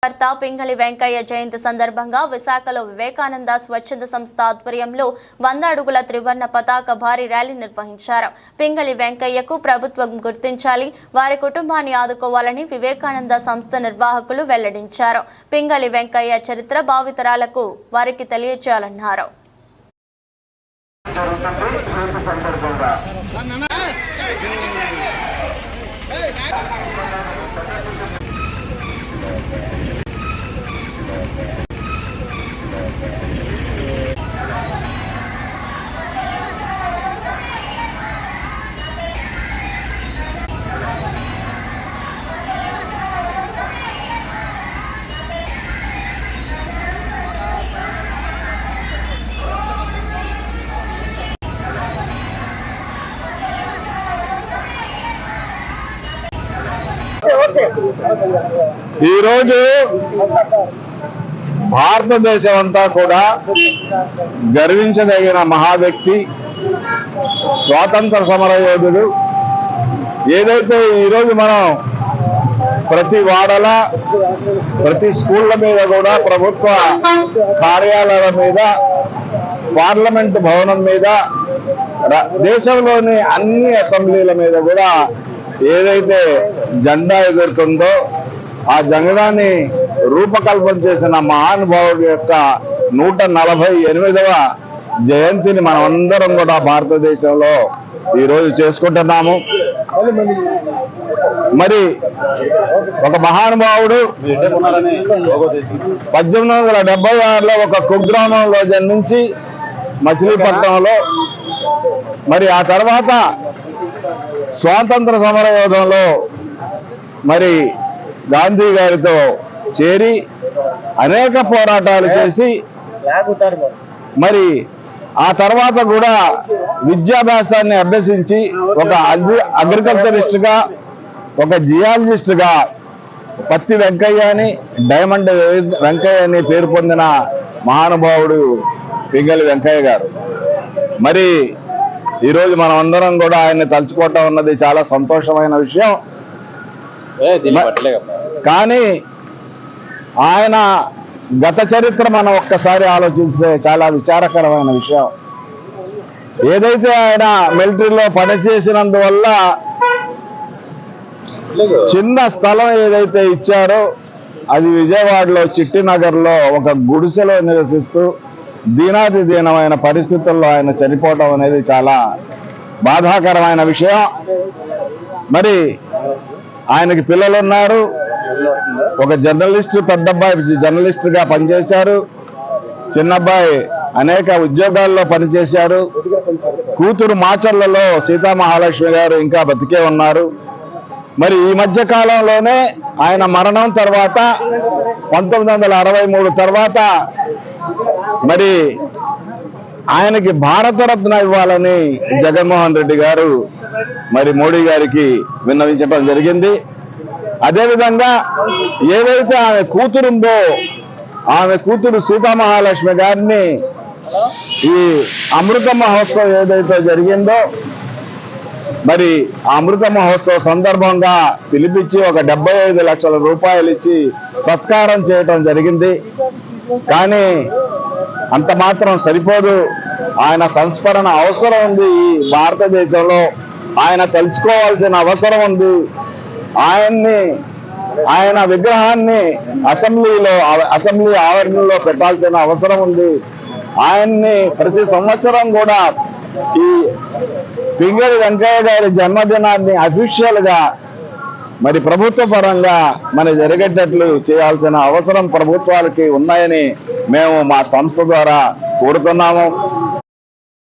భర్త పింగళి వెంకయ్య జయంతి సందర్భంగా విశాఖలో వివేకానంద స్వచ్ఛంద సంస్థ ఆధ్వర్యంలో 100 అడుగుల త్రివర్ణ పతాక భారీ ర్యాలీ నిర్వహించారు. పింగళి వెంకయ్యకు ప్రభుత్వం గుర్తించాలి, వారి కుటుంబాన్ని ఆదుకోవాలని వివేకానంద సంస్థ నిర్వాహకులు వెల్లడించారు. పింగళి వెంకయ్య చరిత్ర భావితరాలకు వారికి తెలియజేయాలన్నారు. ఈ రోజు భారతదేశం అంతా కూడా గర్వించదగిన మహా వ్యక్తి, స్వాతంత్ర సమర యోధుడు. ఏదైతే ఈరోజు మనం ప్రతి వాడల, ప్రతి స్కూళ్ళ మీద కూడా, ప్రభుత్వ కార్యాలయాల మీద, పార్లమెంట్ భవనం మీద, దేశంలోని అన్ని అసెంబ్లీల మీద కూడా ఏదైతే జెండా ఎగురుతుందో ఆ జెండాని రూపకల్పన చేసిన మహానుభావుడి యొక్క 148వ జయంతిని మనమందరం కూడా భారతదేశంలో ఈరోజు చేసుకుంటున్నాము. మరి ఒక మహానుభావుడు 1876లో ఒక కుగ్రామంలో జన్మించి మచిలీపట్నంలో, మరి ఆ తర్వాత స్వాతంత్ర సమర యోధంలో మరి గాంధీ గారితో చేరి అనేక పోరాటాలు చేసి, మరి ఆ తర్వాత కూడా విద్యాభ్యాసాన్ని అభ్యసించి ఒక అగ్రికల్చరిస్ట్గా, ఒక జియాలజిస్ట్గా పత్తి వెంకయ్య అని, డైమండ్ వెంకయ్య అని పేరు పొందిన మహానుభావుడు పింగళి వెంకయ్య గారు. మరి ఈరోజు మనం అందరం కూడా ఆయన్ని తలుచుకోవటం ఉన్నది చాలా సంతోషమైన విషయం. కానీ ఆయన గత చరిత్ర మనం ఒక్కసారి ఆలోచిస్తే చాలా విచారకరమైన విషయం. ఏదైతే ఆయన మిలిటరీలో పనిచేసినందువల్ల చిన్న స్థలం ఏదైతే ఇచ్చారో అది విజయవాడలో చిట్టినగర్లో ఒక గుడిసెలో నివసిస్తూ దీనాతి దీనమైన పరిస్థితుల్లో ఆయన చనిపోవడం అనేది చాలా బాధాకరమైన విషయం. మరి ఆయనకి పిల్లలు ఉన్నారు. ఒక జర్నలిస్టు, పెద్దబ్బాయి జర్నలిస్టుగా పనిచేశారు, చిన్నబ్బాయి అనేక ఉద్యోగాల్లో పనిచేశారు, కూతురు మాచర్లలో సీతామహాలక్ష్మి గారు ఇంకా బతికే ఉన్నారు. మరి ఈ మధ్య కాలంలోనే ఆయన మరణం తర్వాత 1963 తర్వాత మరి ఆయనకి భారతరత్న ఇవ్వాలని జగన్మోహన్ రెడ్డి గారు మరి మోడీ గారికి విన్నవించడం జరిగింది. అదేవిధంగా ఏదైతే ఆమె కూతురుందో, ఆమె కూతురు సీతామహాలక్ష్మి గారిని ఈ అమృత మహోత్సవం ఏదైతే జరిగిందో, మరి ఆ అమృత మహోత్సవ సందర్భంగా పిలిపించి ఒక 75 లక్షల రూపాయలు ఇచ్చి సత్కారం చేయటం జరిగింది. కానీ అంత మాత్రం సరిపోదు. ఆయన సంస్మరణ అవసరం ఉంది. ఈ భారతదేశంలో ఆయన తెలుసుకోవాల్సిన అవసరం ఉంది. ఆయన విగ్రహాన్ని అసెంబ్లీ ఆవరణలో పెట్టాల్సిన అవసరం ఉంది. ఆయన్ని ప్రతి సంవత్సరం కూడా ఈ పింగళి వెంకయ్య గారి జన్మదినాన్ని అఫీషియల్ గా మరి ప్రభుత్వ పరంగా మరి జరిగేటట్లు చేయాల్సిన అవసరం ప్రభుత్వాలకి ఉన్నాయని మేము మా సంస్థ ద్వారా కోరుతున్నాము.